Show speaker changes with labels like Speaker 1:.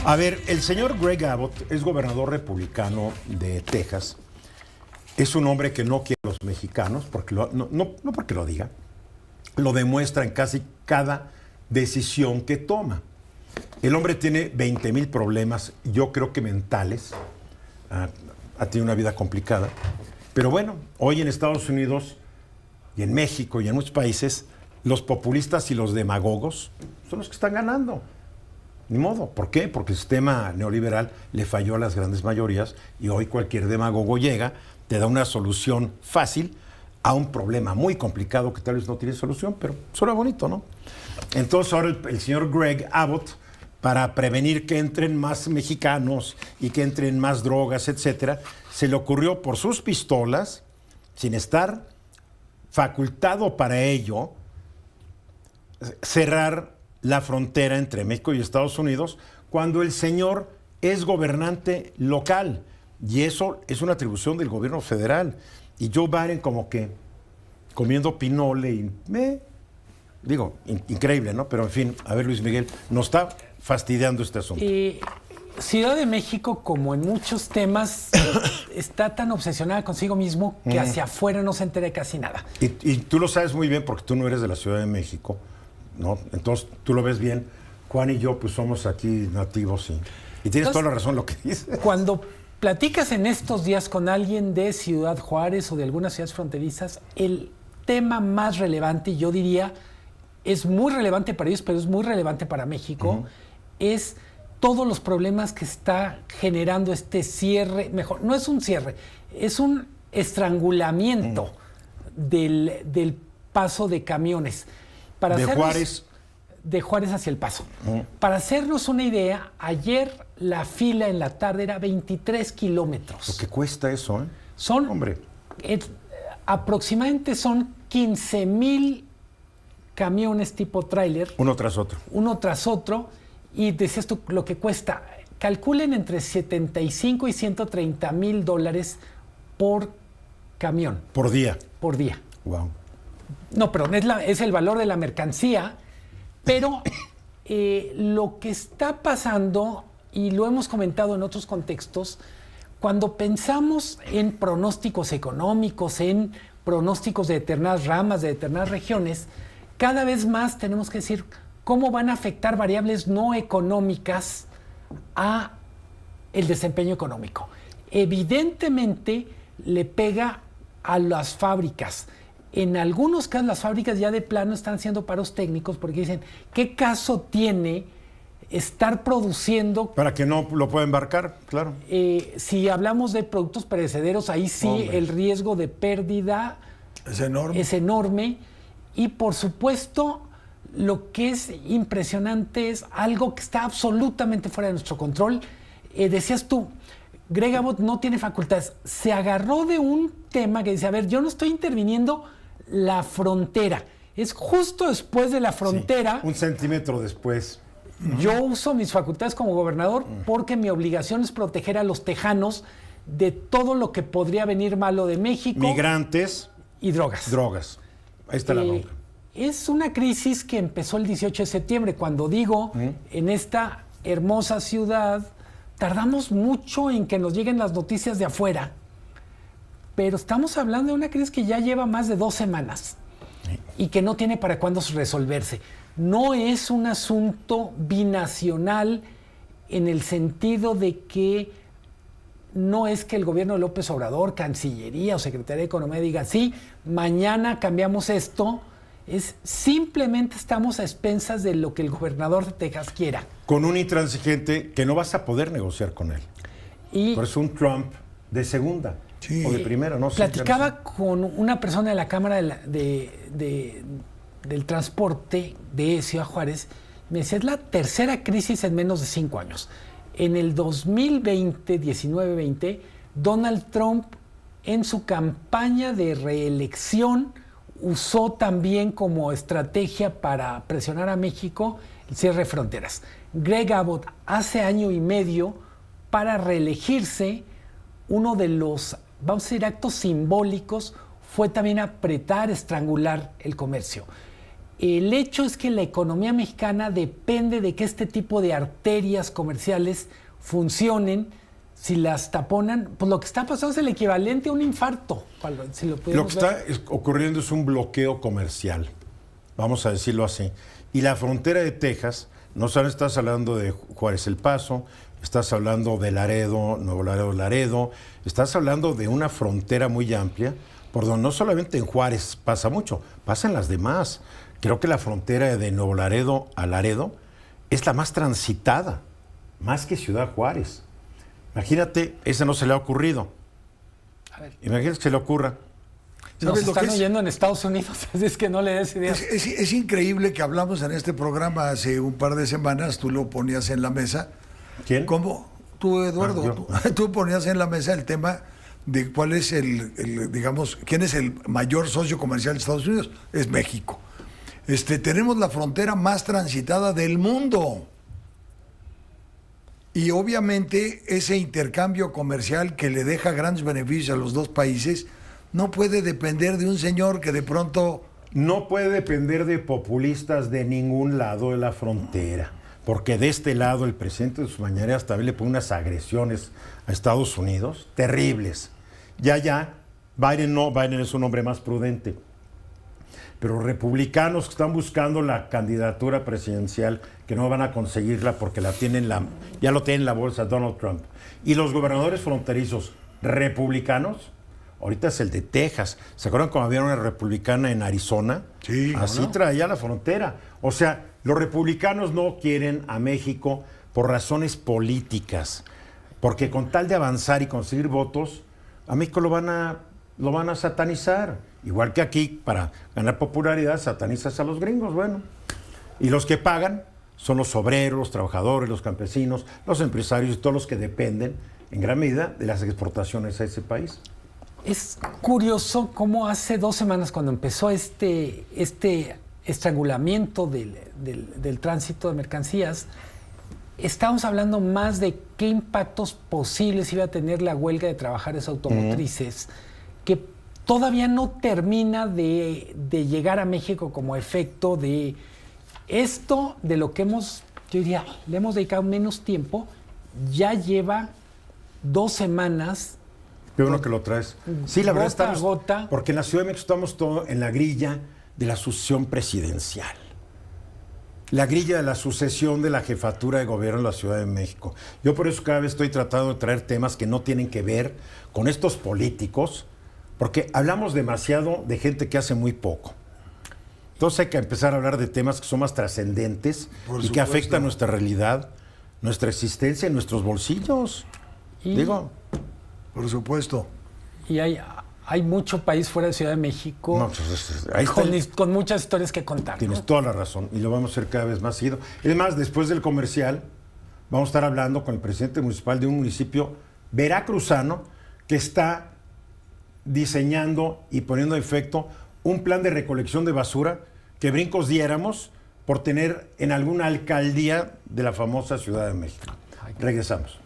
Speaker 1: A ver, el señor Greg Abbott es gobernador republicano de Texas. Es un hombre que no quiere a los mexicanos, porque no porque lo diga, lo demuestra en casi cada decisión que toma. El hombre tiene 20,000 problemas, yo creo que mentales. Ha tenido una vida complicada. Pero bueno, hoy en Estados Unidos y en México y en muchos países, los populistas y los demagogos son los que están ganando. Ni modo. ¿Por qué? Porque el sistema neoliberal le falló a las grandes mayorías y hoy cualquier demagogo llega, te da una solución fácil a un problema muy complicado que tal vez no tiene solución, pero suena bonito, ¿no? Entonces ahora el señor Greg Abbott, para prevenir que entren más mexicanos y que entren más drogas, etcétera, se le ocurrió por sus pistolas, sin estar facultado para ello, cerrar la frontera entre México y Estados Unidos cuando el señor es gobernante local. Y eso es una atribución del gobierno federal. Y Joe Biden como que comiendo pinole y... increíble, ¿no? Pero en fin, a ver, Luis Miguel, nos está fastidiando este asunto.
Speaker 2: Ciudad de México, como en muchos temas, está tan obsesionada consigo mismo que hacia afuera no se entera de casi nada.
Speaker 1: Y tú lo sabes muy bien porque tú no eres de la Ciudad de México, ¿no? Entonces tú lo ves bien. Juan y yo pues somos aquí nativos y tienes toda la razón lo que dices.
Speaker 2: Cuando platicas en estos días con alguien de Ciudad Juárez o de algunas ciudades fronterizas, el tema más relevante, yo diría, es muy relevante para ellos, pero es muy relevante para México, es todos los problemas que está generando este cierre, mejor, no es un cierre, es un estrangulamiento del paso de camiones. De Juárez hacia El Paso. Para hacernos una idea, ayer la fila en la tarde era 23 kilómetros.
Speaker 1: Lo que cuesta eso, ¿eh?
Speaker 2: Son,
Speaker 1: hombre,
Speaker 2: aproximadamente son 15,000 camiones tipo tráiler.
Speaker 1: Uno tras otro. Y decías tú lo que cuesta. Calculen entre 75 y 130 mil dólares por camión.
Speaker 2: Por día.
Speaker 1: Wow.
Speaker 2: No, pero es el valor de la mercancía. Pero lo que está pasando, y lo hemos comentado en otros contextos, cuando pensamos en pronósticos económicos, en pronósticos de determinadas ramas, de determinadas regiones, cada vez más tenemos que decir cómo van a afectar variables no económicas a el desempeño económico. Evidentemente le pega a las fábricas. En algunos casos las fábricas ya de plano están haciendo paros técnicos porque dicen, ¿qué caso tiene estar produciendo?
Speaker 1: Para que no lo pueda embarcar, claro.
Speaker 2: Si hablamos de productos perecederos, ahí sí, hombre, el riesgo de pérdida es enorme. Y por supuesto, lo que es impresionante es algo que está absolutamente fuera de nuestro control. Decías tú, Greg Abbott no tiene facultades. Se agarró de un tema que dice, a ver, yo no estoy interviniendo la frontera. Es justo después de la frontera.
Speaker 1: Sí, 1 centímetro después.
Speaker 2: Yo uso mis facultades como gobernador porque mi obligación es proteger a los tejanos de todo lo que podría venir malo de México.
Speaker 1: Migrantes.
Speaker 2: Y drogas.
Speaker 1: Ahí está la bronca.
Speaker 2: Es una crisis que empezó el 18 de septiembre. Cuando digo, en esta hermosa ciudad, tardamos mucho en que nos lleguen las noticias de afuera, pero estamos hablando de una crisis que ya lleva más de 2 semanas y que no tiene para cuándo resolverse. No es un asunto binacional en el sentido de que no es que el gobierno de López Obrador, Cancillería o Secretaría de Economía diga, sí, mañana cambiamos esto. Es simplemente estamos a expensas de lo que el gobernador de Texas quiera.
Speaker 1: Con un intransigente que no vas a poder negociar con él. Pero es un Trump de segunda o de primera, no sé.
Speaker 2: Platicaba con una persona de la Cámara del Transporte de Ciudad Juárez. Me decía, es la tercera crisis en menos de 5 años. En el 2020, 19-20, Donald Trump en su campaña de reelección usó también como estrategia para presionar a México el cierre de fronteras. Greg Abbott hace 1 año y medio, para reelegirse, uno de los, vamos a decir, actos simbólicos fue también apretar, estrangular el comercio. el hecho es que la economía mexicana depende de que este tipo de arterias comerciales funcionen. Si las taponan, pues lo que está pasando es el equivalente a un infarto. Si lo
Speaker 1: Lo que
Speaker 2: pudiéramos ver.
Speaker 1: está ocurriendo es un bloqueo comercial, vamos a decirlo así. Y la frontera de Texas, no solo estás hablando de Juárez El Paso, estás hablando de Laredo, Nuevo Laredo, Laredo, estás hablando de una frontera muy amplia, por donde no solamente en Juárez pasa mucho, pasa en las demás. Creo que la frontera de Nuevo Laredo a Laredo es la más transitada, más que Ciudad Juárez. Imagínate, ese no se le ha ocurrido.
Speaker 2: A ver,
Speaker 1: Imagínate que se le ocurra.
Speaker 2: nos
Speaker 3: ¿Sabes lo
Speaker 2: están
Speaker 3: que es?
Speaker 2: oyendo en Estados Unidos, así es que no le des ideas.
Speaker 3: Es increíble que hablamos en este programa hace un par de semanas, tú lo ponías en la mesa.
Speaker 1: ¿Quién?
Speaker 3: ¿Cómo? Tú, Eduardo,
Speaker 1: yo.
Speaker 3: tú ponías en la mesa el tema de cuál es digamos, quién es el mayor socio comercial de Estados Unidos. Es México. Tenemos la frontera más transitada del mundo. Y obviamente ese intercambio comercial que le deja grandes beneficios a los dos países no puede depender de un señor que de pronto...
Speaker 1: No puede depender de populistas de ningún lado de la frontera, porque de este lado el presidente de sus mañaneras también le pone unas agresiones a Estados Unidos terribles. Biden no, Biden es un hombre más prudente. Pero republicanos que están buscando la candidatura presidencial, que no van a conseguirla porque ya lo tienen en la bolsa Donald Trump. Y los gobernadores fronterizos republicanos, ahorita es el de Texas. ¿Se acuerdan cuando había una republicana en Arizona?
Speaker 3: Sí,
Speaker 1: Así
Speaker 3: ¿no?
Speaker 1: traía la frontera. O sea, los republicanos no quieren a México por razones políticas, porque con tal de avanzar y conseguir votos, a México lo van a satanizar. Igual que aquí, para ganar popularidad, satanizas a los gringos, bueno. Y los que pagan son los obreros, los trabajadores, los campesinos, los empresarios y todos los que dependen, en gran medida, de las exportaciones a ese país.
Speaker 2: Es curioso cómo hace 2 semanas, cuando empezó este estrangulamiento del tránsito de mercancías, estábamos hablando más de qué impactos posibles iba a tener la huelga de trabajadores automotrices, que todavía no termina de llegar a México como efecto de esto, de lo que yo diría, le hemos dedicado menos tiempo, ya lleva 2 semanas.
Speaker 1: Qué bueno que lo traes. Sí, la verdad
Speaker 2: Gota a
Speaker 1: estamos...
Speaker 2: gota.
Speaker 1: Porque en la Ciudad de México estamos todos en la grilla de la sucesión presidencial. La grilla de la sucesión de la jefatura de gobierno en la Ciudad de México. Yo por eso cada vez estoy tratando de traer temas que no tienen que ver con estos políticos, porque hablamos demasiado de gente que hace muy poco. Entonces hay que empezar a hablar de temas que son más trascendentes y que
Speaker 3: supuesto.
Speaker 1: afectan nuestra realidad, nuestra existencia y nuestros bolsillos. Digo,
Speaker 3: Por supuesto.
Speaker 2: Y hay mucho país fuera de Ciudad de México
Speaker 1: no, pues, ahí está
Speaker 2: con muchas historias que contar.
Speaker 1: Tienes
Speaker 2: ¿no?
Speaker 1: toda la razón y lo vamos a hacer cada vez más seguido. Es más, después del comercial vamos a estar hablando con el presidente municipal de un municipio veracruzano que está diseñando y poniendo a efecto un plan de recolección de basura que brincos diéramos por tener en alguna alcaldía de la famosa Ciudad de México. Regresamos.